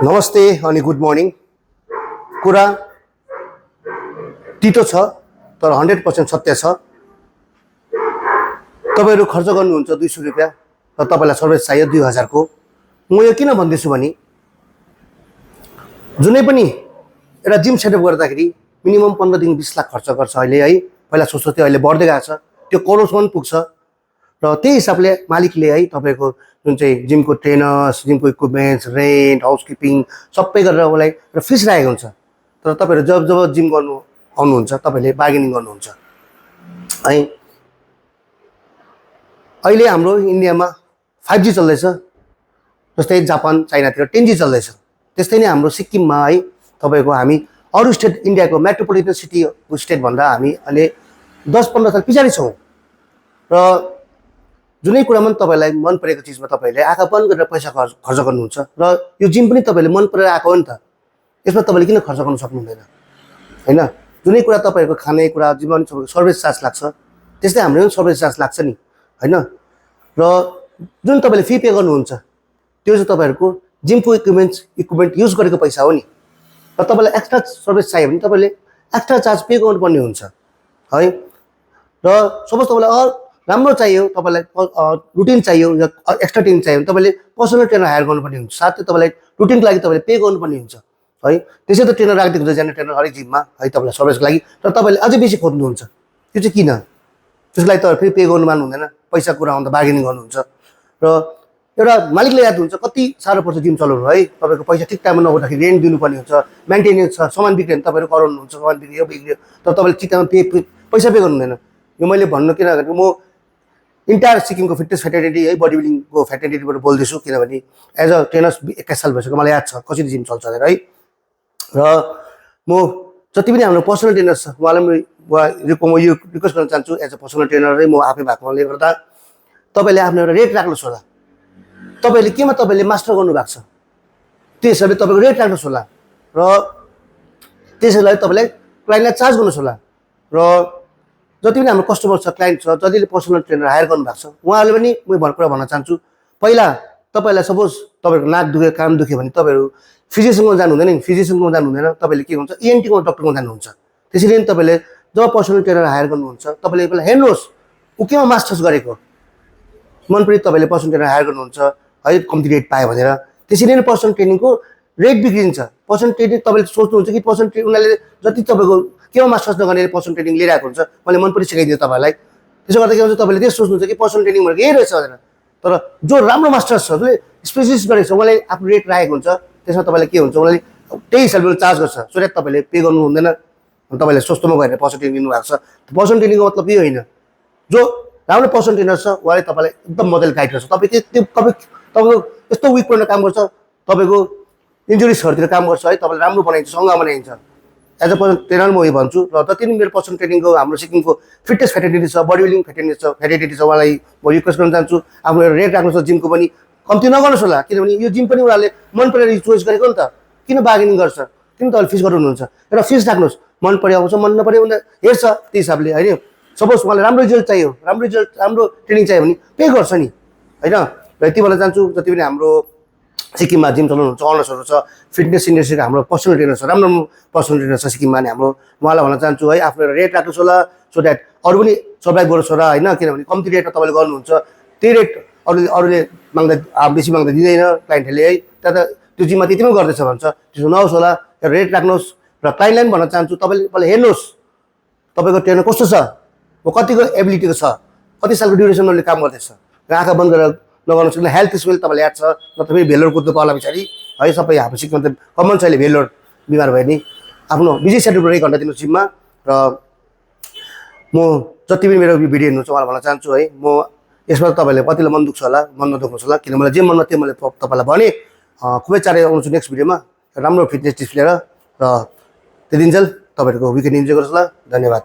नमस्ते अनि good morning. कुरा तितो छ तर 100% सत्य छ। तपाईहरु खर्च गर्नुहुन्छ 200 रुपैयाँ र तपाईलाई सर्भिस चाहियो 2000 को। म यो किन भन्दैछु भने जुनै पनि एउटा जिम सेटअप गर्दाखेरि मिनिमम 15 देखि 20 लाख खर्च गर्छ अहिले है। पहिला सोच्थ्यो त्यो अहिले बढ्दै गएको छ, त्यो करोडसम्म पुग्छ र त्यही हिसाबले मालिकले है तपाईको जुन चाहिँ जिमको ट्रेनर्स, जिमको इक्विपमेन्ट्स, रेन्ट, हाउसकिपिङ सबै गरेर उलाई र फिस राखेको हुन्छ। तर तपाईहरु जब जब जिम गर्नु आउनुहुन्छ तपाईले बार्गेनिङ गर्नुहुन्छ है। अहिले हाम्रो इन्डियामा 5G चल्दैछ, जस्तै जापान चाइनातिर 10G चल्दैछ। त्यस्तै नै हाम्रो सिक्किममा है तपाईको हामी अरु स्टेट इन्डियाको मेट्रोपोलिटन सिटी स्टेट भन्दा हामी अहिले 10-15 साल पछाडी छौं र जुनै कुरामा तपाईलाई मन परेको चीजमा तपाईले आँखा बन्द गरेर पैसा खर्च गर्नुहुन्छ र यो जिम पनि तपाईले मन परेर आएको हो नि त। यसमा तपाईले किन खर्च गर्न सक्नुहुँदैन हैन। जुनै कुरा तपाईहरुको खाने कुरा जीवन सर्भिस चार्ज लाग्छ, त्यस्तै हाम्रो पनि सर्भिस चार्ज लाग्छ नि हैन। र जुन तपाईले फी पे गर्नुहुन्छ त्यो चाहिँ तपाईहरुको जिमको इक्विपमेन्ट युज गरेको पैसा हो नि। र तपाईलाई एक्स्ट्रा सर्भिस चाहियो भने तपाईले एक्स्ट्रा चार्ज पे गर्नुपर्ने हुन्छ है। र सपोज तपाईलाई राम्रो चाहियो, तपाईलाई रुटिन चाहियो या एक्स्ट्रा टिम चाहियो भने तपाईले पर्सनल ट्रेनर हायर गर्नुपर्ने हुन्छ। साथै तपाईलाई रुटिनको लागि तपाईले पे गर्नुपर्ने हुन्छ है। त्यसै त ट्रेनर राखिदिएको हुन्छ जेनरल ट्रेनर हरेक जिममा है तपाईलाई सर्भिसको लागि। तर तपाईले अझै बेसी खोज्नुहुन्छ, त्यो चाहिँ किन? त्यसलाई त फेरि पे गर्नु मान्नु हुँदैन, पैसा कुरा आउँदा बार्गेनिङ गर्नुहुन्छ। र एउटा मालिकले याद हुन्छ कति साह्रो पर्छ जिम चलाउनु है। तपाईको पैसा ठिक टाइममा नहुँदाखेरि रेन्ट दिनुपर्ने हुन्छ, मेन्टेनेन्स छ, सामान बिग्रियो भने तपाईहरु कराउनुहुन्छ, सामान बिग्रियो तर तपाईले ठिक टाइममा पैसा पे गर्नु हुँदैन। यो मैले भन्नु किन भने म इन्टायर सिक्किमको फिटनेस फ्याटर्निटी है बडी बिल्डिङको फ्याटर्निटीबाट बोल्दैछु, किनभने एज अ ट्रेनर 21 साल भइसक्यो, मलाई याद छ कसरी जिम चल्छ भनेर है। र म जति पनि हाम्रो पर्सनल ट्रेनर छ उहाँलाई म यो रिक्वेस्ट गर्न चाहन्छु एज अ पर्सनल ट्रेनर है म आफै भएकोले गर्दा तपाईले आफ्नो एउटा रेट राख्नुहोस् होला। तपाईले केमा तपाईले मास्टर गर्नु भएको छ त्यो हिसाबले तपाईको रेट राख्नुहोस् होला र त्यसैलाई तपाईले क्लाइन्टलाई चार्ज गर्नुहोस् होला। र जति पनि हाम्रो कस्टमर छ, क्लाइन्ट छ, जतिले पर्सनल ट्रेनर हायर गर्नु भएको छ उहाँहरूले पनि म कुरा भन्न चाहन्छु। पहिला तपाईलाई सपोज तपाईको नाक दुख्यो, कान दुख्यो भने तपाईहरु फिजिशियनमा जानु हुँदैन नि, फिजिशियनमा जानु हुँदैन, तपाईले के हुन्छ ENT को डाक्टरमा जानुहुन्छ। त्यसैले नि तपाईले जब पर्सनल ट्रेनर हायर गर्नुहुन्छ तपाईले पहिला हेर्नुहोस् उ केमा मास्टर्स गरेको, मन परि तपाईले पर्सनल ट्रेनर हायर गर्नुहुन्छ है कम्ती रेट पाए भनेर। त्यसैले नै पर्सनल ट्रेनिङको रेट बिग्रिन्छ। पर्सनल ट्रेनिङ तपाईले सोच्नुहुन्छ कि पर्सनल ट्रेनिङ उनीहरूले जति तपाईको केमा मास्टर्स नगर्ने पर्सनल ट्रेनिङ लिइरहेको हुन्छ, मैले मन परि सिकाइदिए तपाईलाई। त्यसो गर्दा के हुन्छ तपाईले त्यही सोच्नुहुन्छ कि पर्सनल ट्रेनिङ भनेको यही रहेछ भनेर। तर जो राम्रो मास्टर्स छ, जसले स्पेशलिस्ट गरेको छ, उहाँले आफ्नो रेट राखेको हुन्छ, त्यसमा तपाईलाई के हुन्छ उहाँले त्यही हिसाबले चार्ज गर्छ। सो द्याट तपाईले पे गर्नु हुँदैन, तपाईले सस्तोमा गएर पर्सनल ट्रेनिङ लिनु भएको छ। पर्सनल ट्रेनिङको मतलब यो होइन, जो राम्रो पर्सनल ट्रेनर छ उहाँले तपाईलाई एकदम मजाले गाइड गर्छ। तपाईको यस्तो विक पोइन्टमा काम गर्छ, तपाईको इन्जुरिजहरुतिर काम गर्छ है, तपाईलाई राम्रो बनाइन्छ, सँगै बनाइन्छ। एज अ पर्सनल ट्रेनर म यो भन्छु। र जति पनि मेरो पर्सनल ट्रेनिङको हाम्रो सिक्किमको फिटनेस फ्याटर्निटी छ, बडी बिल्डिङ फ्याटर्निटी छ, उहाँलाई म रिक्वेस्ट गर्न चाहन्छु आफ्नो रेट राख्नुहोस् होला। जिमको पनि कम्ती नगर्नुहोस् होला, किनभने यो जिम पनि उनीहरूले मन परेर चोइस गरेको नि त। किन बार्गेनिङ गर्छ, किन तपाईले फिस गर्नुहुन्छ? एउटा फिस राख्नुहोस्, मन पर्यो आउँछ, मन नपर्यो भने हेर्छ त्यही हिसाबले हैन। सपोज उहाँलाई राम्रो रिजल्ट चाहियो, राम्रो ट्रेनिङ चाहियो भने पे गर्छ नि हैन। र यति भन्न चाहन्छु जति पनि हाम्रो सिक्किममा जिम चलाउनुहुन्छ अनर्सहरु छ, फिटनेस इन्डस्ट्रीको हाम्रो पर्सनल ट्रेनर छ, राम्रो पर्सनल ट्रेनर छ सिक्किममा नि हाम्रो, उहाँलाई भन्न चाहन्छु है आफ्नो रेट राख्नुहोस् होला। सो द्याट अरु पनि सर्भाइभ गरोस् होला हैन। किनभने कम्ती रेटमा तपाईले गर्नुहुन्छ, त्यही रेट अरूले माग्दा बेसी माग्दा दिँदैन क्लाइन्टले है। तर त्यो जिममा त्यतिमै गर्दैछ भन्छ, त्यसो नहोस् होला। रेट राख्नुहोस् र क्लाइन्टलाई पनि भन्न चाहन्छु तपाईले पहिला हेर्नुहोस् तपाईको ट्रेनर कस्तो छ, कतिको एबिलिटीको छ, कति सालको ड्युरेसनमा काम गर्दैछ। र आँखा बन्द गरेर नगर्नुहोस्, किन हेल्थ स्पेल तपाईलाई याद छ, नत्र फेरि भेलोर कुद्नु पर्ला पछाडि है। सबै हाम्रो सिक्किममा त कमन छ अहिले भेलोर बिमार भयो नि। आफ्नो बिजी सेड्युल 1 घण्टा दिनु जिममा। र म जति पनि मेरो भिडियो हेर्नुहुन्छ उहाँलाई भन्न चाहन्छु है, म यसमा तपाईले कतिलाई मन दुख्छ होला, मन नदुख्नुहोस् होला, किन मलाई जे मनमा थियो मैले तपाईलाई भने। खुबै चाँडै आउँछु नेक्स्ट भिडियोमा राम्रो फिटनेस टिप्स लिएर। र त्यतिन्जेल तपाईहरुको विकेन्ड इन्जोय गर्नुहोस् होला। धन्यवाद।